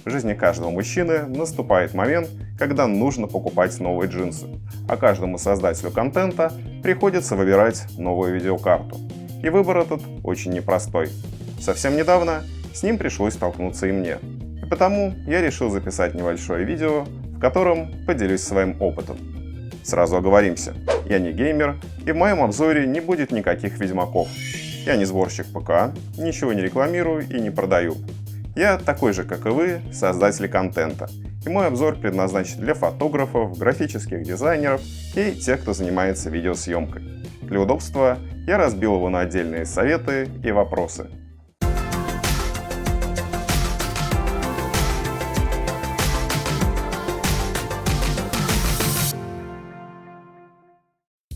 В жизни каждого мужчины наступает момент, когда нужно покупать новые джинсы, а каждому создателю контента приходится выбирать новую видеокарту. И выбор этот очень непростой. Совсем недавно с ним пришлось столкнуться и мне. И потому я решил записать небольшое видео, в котором поделюсь своим опытом. Сразу оговоримся, я не геймер, и в моем обзоре не будет никаких ведьмаков. Я не сборщик ПК, ничего не рекламирую и не продаю. Я такой же, как и вы, создатель контента. И мой обзор предназначен для фотографов, графических дизайнеров и тех, кто занимается видеосъемкой. Для удобства я разбил его на отдельные советы и вопросы.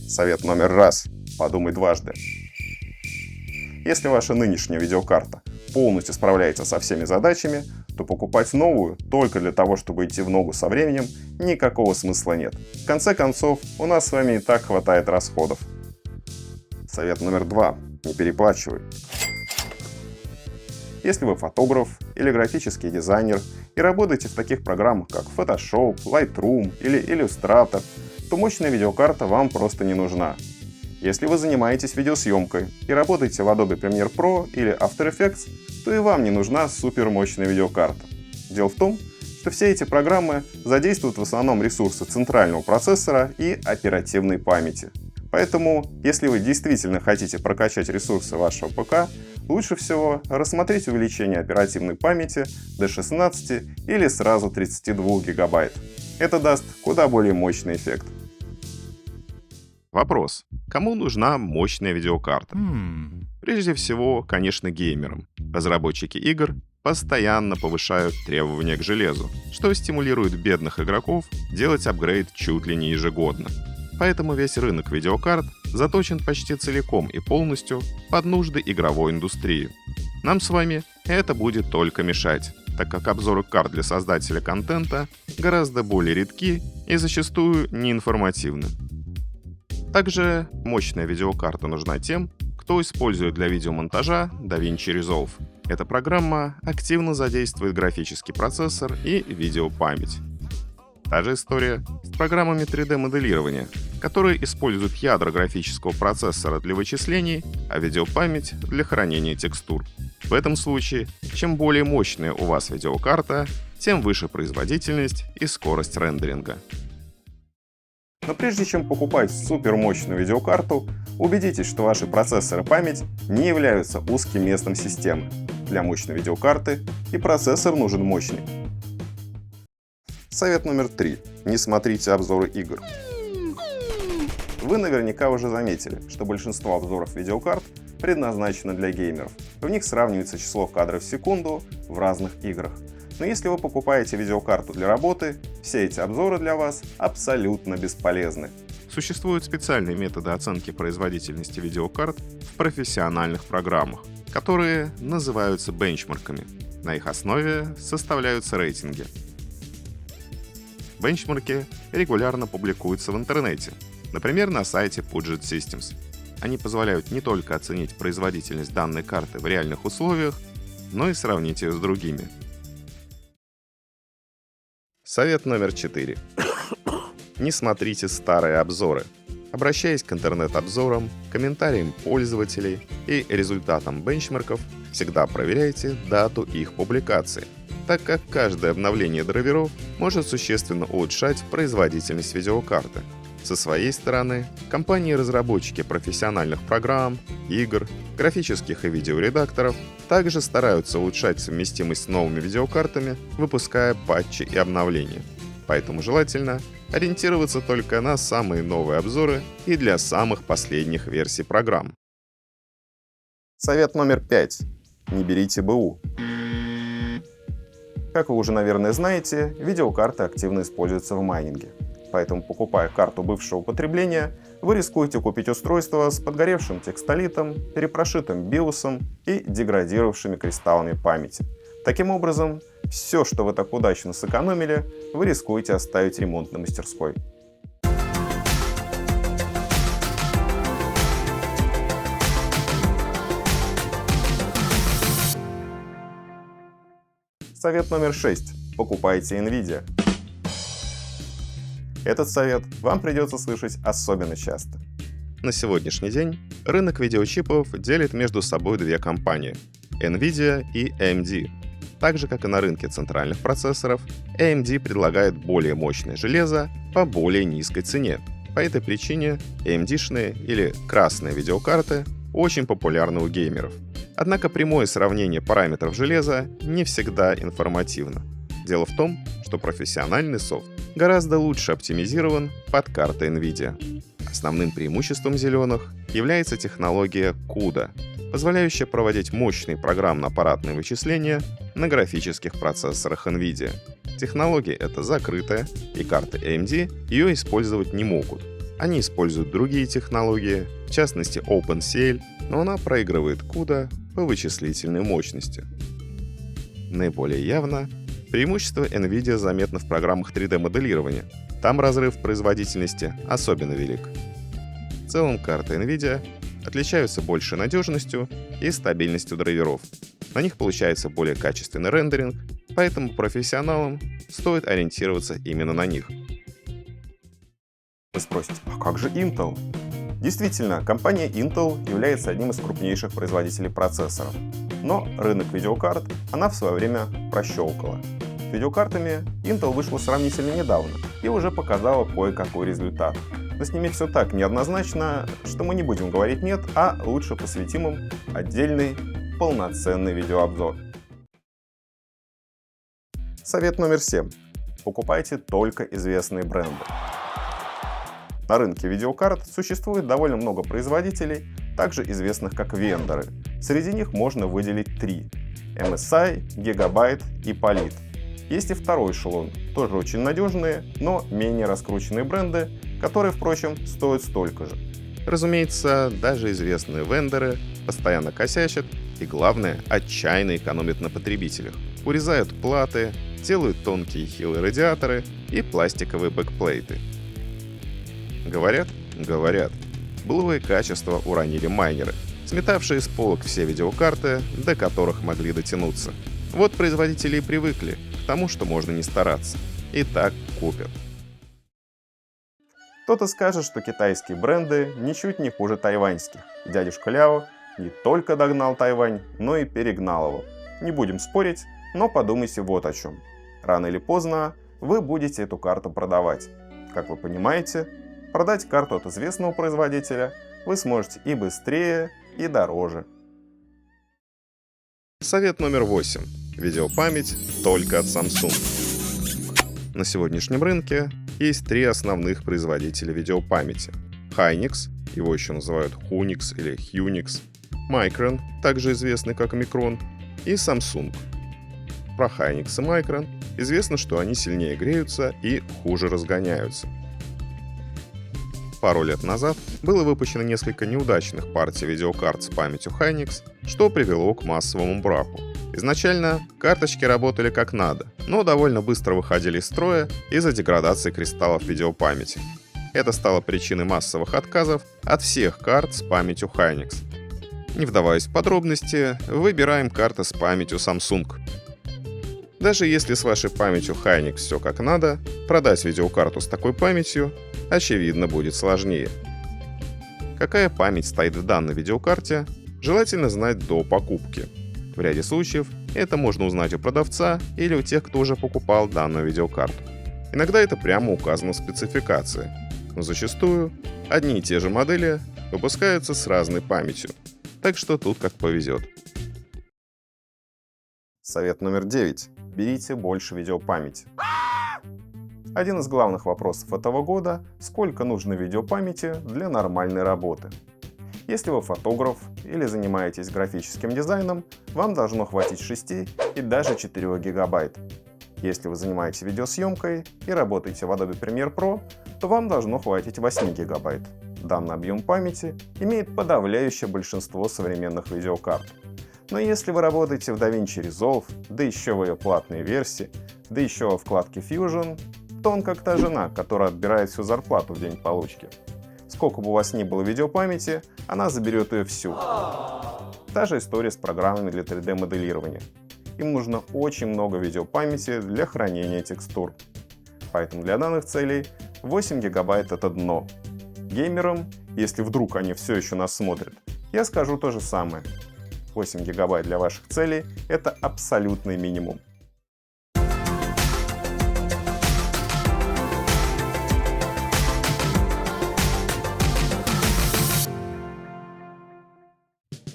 Совет номер раз. Подумай дважды. Если ваша нынешняя видеокарта полностью справляется со всеми задачами, то покупать новую только для того, чтобы идти в ногу со временем, никакого смысла нет. В конце концов, у нас с вами и так хватает расходов. Совет номер два. Не переплачивай. Если вы фотограф или графический дизайнер и работаете в таких программах, как Photoshop, Lightroom или Illustrator, то мощная видеокарта вам просто не нужна. Если вы занимаетесь видеосъемкой и работаете в Adobe Premiere Pro или After Effects, то и вам не нужна супермощная видеокарта. Дело в том, что все эти программы задействуют в основном ресурсы центрального процессора и оперативной памяти. Поэтому, если вы действительно хотите прокачать ресурсы вашего ПК, лучше всего рассмотреть увеличение оперативной памяти до 16 или сразу 32 гигабайт. Это даст куда более мощный эффект. Вопрос. Кому нужна мощная видеокарта? Прежде всего, конечно, геймерам. Разработчики игр постоянно повышают требования к железу, что стимулирует бедных игроков делать апгрейд чуть ли не ежегодно. Поэтому весь рынок видеокарт заточен почти целиком и полностью под нужды игровой индустрии. Нам с вами это будет только мешать, так как обзоры карт для создателя контента гораздо более редки и зачастую неинформативны. Также мощная видеокарта нужна тем, кто использует для видеомонтажа DaVinci Resolve. Эта программа активно задействует графический процессор и видеопамять. Та же история с программами 3D-моделирования, которые используют ядра графического процессора для вычислений, а видеопамять для хранения текстур. В этом случае, чем более мощная у вас видеокарта, тем выше производительность и скорость рендеринга. Но прежде чем покупать супермощную видеокарту, убедитесь, что ваши процессор и память не являются узким местом системы. Для мощной видеокарты и процессор нужен мощный. Совет номер 3. Не смотрите обзоры игр. Вы наверняка уже заметили, что большинство обзоров видеокарт предназначено для геймеров. В них сравнивается число кадров в секунду в разных играх. Но если вы покупаете видеокарту для работы, все эти обзоры для вас абсолютно бесполезны. Существуют специальные методы оценки производительности видеокарт в профессиональных программах, которые называются бенчмарками. На их основе составляются рейтинги. Бенчмарки регулярно публикуются в интернете, например, на сайте Puget Systems. Они позволяют не только оценить производительность данной карты в реальных условиях, но и сравнить ее с другими. Совет номер 4. Не смотрите старые обзоры. Обращаясь к интернет-обзорам, комментариям пользователей и результатам бенчмарков, всегда проверяйте дату их публикации, так как каждое обновление драйверов может существенно улучшать производительность видеокарты. Со своей стороны, компании-разработчики профессиональных программ, игр, графических и видеоредакторов также стараются улучшать совместимость с новыми видеокартами, выпуская патчи и обновления. Поэтому желательно ориентироваться только на самые новые обзоры и для самых последних версий программ. Совет номер 5. Не берите БУ. Как вы уже, наверное, знаете, видеокарты активно используются в майнинге. Поэтому, покупая карту бывшего употребления, вы рискуете купить устройство с подгоревшим текстолитом, перепрошитым биосом и деградировавшими кристаллами памяти. Таким образом, все, что вы так удачно сэкономили, вы рискуете оставить в ремонтной мастерской. Совет номер 6. Покупайте NVIDIA. Этот совет вам придется слышать особенно часто. На сегодняшний день рынок видеочипов делит между собой две компании — NVIDIA и AMD. Так же, как и на рынке центральных процессоров, AMD предлагает более мощное железо по более низкой цене. По этой причине AMD-шные или красные видеокарты очень популярны у геймеров. Однако прямое сравнение параметров железа не всегда информативно. Дело в том, что профессиональный софт гораздо лучше оптимизирован под карты NVIDIA. Основным преимуществом зеленых является технология CUDA, позволяющая проводить мощные программно-аппаратные вычисления на графических процессорах NVIDIA. Технология эта закрытая, и карты AMD ее использовать не могут. Они используют другие технологии, в частности OpenCL, но она проигрывает CUDA по вычислительной мощности. Наиболее явно преимущество NVIDIA заметно в программах 3D-моделирования. Там разрыв в производительности особенно велик. В целом карты NVIDIA отличаются большей надежностью и стабильностью драйверов. На них получается более качественный рендеринг, поэтому профессионалам стоит ориентироваться именно на них. Вы спросите, а как же Intel? Действительно, компания Intel является одним из крупнейших производителей процессоров. Но рынок видеокарт она в свое время прощелкала. С видеокартами Intel вышла сравнительно недавно и уже показала кое-какой результат. Но с ними все так неоднозначно, что мы не будем говорить «нет», а лучше посвятим им отдельный полноценный видеообзор. Совет номер 7. Покупайте только известные бренды. На рынке видеокарт существует довольно много производителей, также известных как вендоры. Среди них можно выделить 3 – MSI, Gigabyte и Polit. Есть и второй эшелон, тоже очень надежные, но менее раскрученные бренды, которые, впрочем, стоят столько же. Разумеется, даже известные вендоры постоянно косячат и, главное, отчаянно экономят на потребителях. Урезают платы, делают тонкие хилые радиаторы и пластиковые бэкплейты. Говорят, былое качество уронили майнеры, сметавшие с полок все видеокарты, до которых могли дотянуться. Вот производители и привыкли к тому, что можно не стараться. И так купят. Кто-то скажет, что китайские бренды ничуть не хуже тайваньских. Дядюшка Ляо не только догнал Тайвань, но и перегнал его. Не будем спорить, но подумайте вот о чем. Рано или поздно вы будете эту карту продавать. Как вы понимаете, продать карту от известного производителя вы сможете и быстрее, и дороже. Совет номер 8. Видеопамять только от Samsung. На сегодняшнем рынке есть 3 основных производителя видеопамяти. Hynix, его еще называют Hunix или Hunix, Micron, также известный как Micron, и Samsung. Про Hynix и Micron известно, что они сильнее греются и хуже разгоняются. Пару лет назад было выпущено несколько неудачных партий видеокарт с памятью Hynix, что привело к массовому браху. Изначально карточки работали как надо, но довольно быстро выходили из строя из-за деградации кристаллов видеопамяти. Это стало причиной массовых отказов от всех карт с памятью Hynix. Не вдаваясь в подробности, выбираем карты с памятью Samsung. Даже если с вашей памятью Hynix все как надо, продать видеокарту с такой памятью, очевидно, будет сложнее. Какая память стоит в данной видеокарте, желательно знать до покупки. В ряде случаев это можно узнать у продавца или у тех, кто уже покупал данную видеокарту. Иногда это прямо указано в спецификации, но зачастую одни и те же модели выпускаются с разной памятью, так что тут как повезет. Совет номер 9. Берите больше видеопамяти. Один из главных вопросов этого года – сколько нужно видеопамяти для нормальной работы. Если вы фотограф или занимаетесь графическим дизайном, вам должно хватить 6 и даже 4 гигабайт. Если вы занимаетесь видеосъемкой и работаете в Adobe Premiere Pro, то вам должно хватить 8 гигабайт. Данный объем памяти имеет подавляющее большинство современных видеокарт. Но если вы работаете в DaVinci Resolve, да еще в ее платной версии, да еще во вкладке Fusion, то он как та жена, которая отбирает всю зарплату в день получки. Сколько бы у вас ни было видеопамяти, она заберет ее всю. Та же история с программами для 3D-моделирования. им нужно очень много видеопамяти для хранения текстур. Поэтому для данных целей 8 гигабайт это дно. Геймерам, если вдруг они все еще нас смотрят, я скажу то же самое. 8 гигабайт для ваших целей это абсолютный минимум.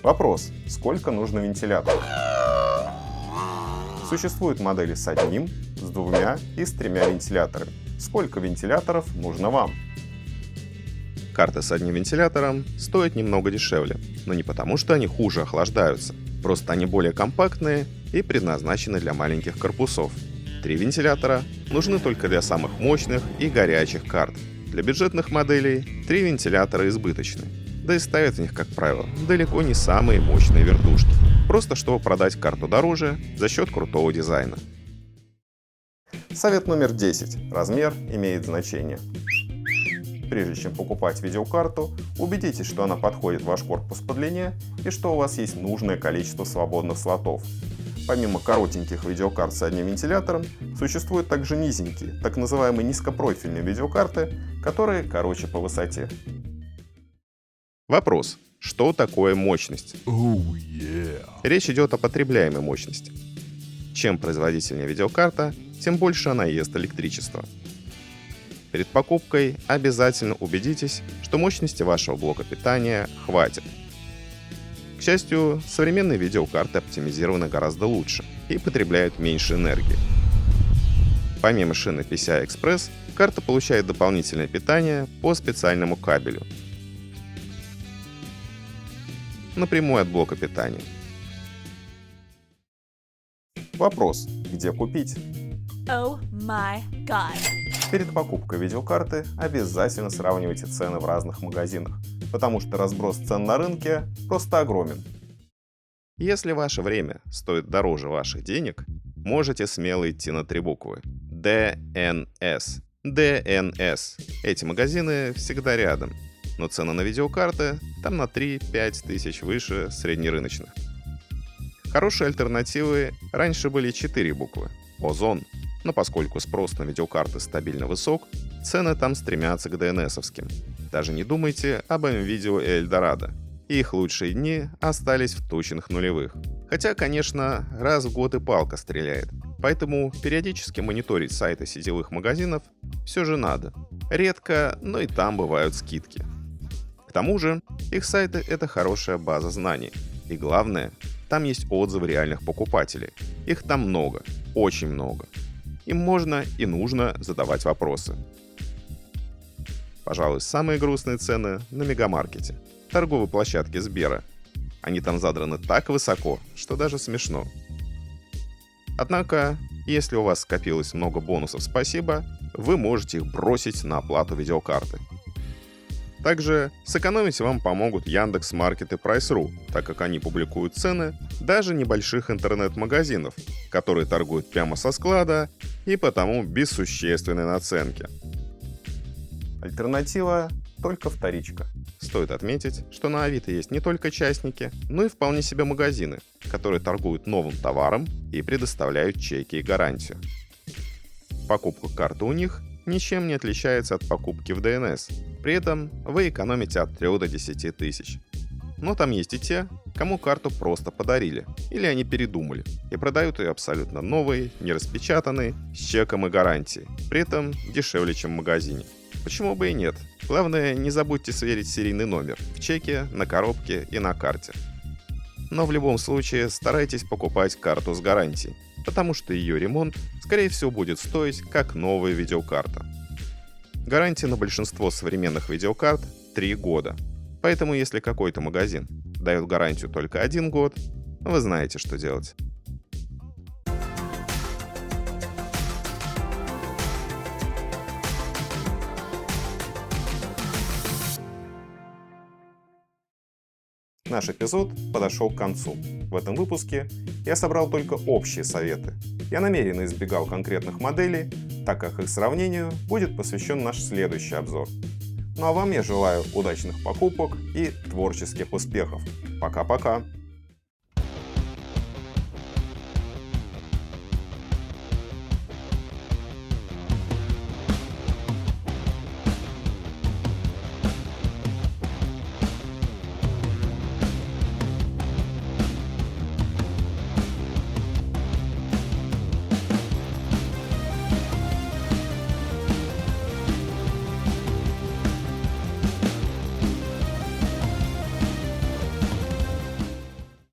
Вопрос: сколько нужно вентиляторов? Существуют модели с одним, с двумя и с тремя вентиляторами. Сколько вентиляторов нужно вам? Карты с одним вентилятором стоят немного дешевле, но не потому, что они хуже охлаждаются. Просто они более компактные и предназначены для маленьких корпусов. 3 вентилятора нужны только для самых мощных и горячих карт. Для бюджетных моделей 3 вентилятора избыточны. Да и ставят в них, как правило, далеко не самые мощные вертушки. Просто чтобы продать карту дороже за счет крутого дизайна. Совет номер 10. Размер имеет значение. Прежде чем покупать видеокарту, убедитесь, что она подходит в ваш корпус по длине и что у вас есть нужное количество свободных слотов. Помимо коротеньких видеокарт с одним вентилятором, существуют также низенькие, так называемые низкопрофильные видеокарты, которые короче по высоте. Вопрос: что такое мощность? Речь идет о потребляемой мощности. Чем производительнее видеокарта, тем больше она ест электричества. Перед покупкой обязательно убедитесь, что мощности вашего блока питания хватит. К счастью, современные видеокарты оптимизированы гораздо лучше и потребляют меньше энергии. Помимо шины PCI-Express, карта получает дополнительное питание по специальному кабелю напрямую от блока питания. Вопрос: где купить? Oh my god. Перед покупкой видеокарты обязательно сравнивайте цены в разных магазинах, потому что разброс цен на рынке просто огромен. Если ваше время стоит дороже ваших денег, можете смело идти на 3 буквы. DNS. DNS. Эти магазины всегда рядом, но цены на видеокарты там на 3-5 тысяч выше среднерыночных. Хорошие альтернативы раньше были 4 буквы. Озон. Но поскольку спрос на видеокарты стабильно высок, цены там стремятся к DNS-овским. Даже не думайте об NVIDIA и Eldorado. Их лучшие дни остались в тучных нулевых. Хотя, конечно, раз в год и палка стреляет. Поэтому периодически мониторить сайты сетевых магазинов все же надо. Редко, но и там бывают скидки. К тому же, их сайты — это хорошая база знаний. И главное, там есть отзывы реальных покупателей. Их там много, очень много. Им можно и нужно задавать вопросы. Пожалуй, самые грустные цены на Мегамаркете, торговой площадке Сбера. Они там задраны так высоко, что даже смешно. Однако, если у вас скопилось много бонусов «Спасибо», вы можете их бросить на оплату видеокарты. Также сэкономить вам помогут Яндекс.Маркет и Прайс.ру, так как они публикуют цены даже небольших интернет-магазинов, которые торгуют прямо со склада и потому без существенной наценки. Альтернатива только вторичка. Стоит отметить, что на Авито есть не только частники, но и вполне себе магазины, которые торгуют новым товаром и предоставляют чеки и гарантию. Покупка карты у них ничем не отличается от покупки в DNS. При этом вы экономите от 3 до 10 тысяч. Но там есть и те, кому карту просто подарили, или они передумали, и продают ее абсолютно новой, не распечатанной, с чеком и гарантией, при этом дешевле, чем в магазине. Почему бы и нет? Главное, не забудьте сверить серийный номер в чеке, на коробке и на карте. Но в любом случае старайтесь покупать карту с гарантией, потому что ее ремонт, скорее всего, будет стоить как новая видеокарта. Гарантия на большинство современных видеокарт 3 года. Поэтому если какой-то магазин дает гарантию только 1 год, вы знаете, что делать. Наш эпизод подошел к концу. В этом выпуске я собрал только общие советы. Я намеренно избегал конкретных моделей, так как их сравнению будет посвящен наш следующий обзор. Ну а вам я желаю удачных покупок и творческих успехов. Пока-пока!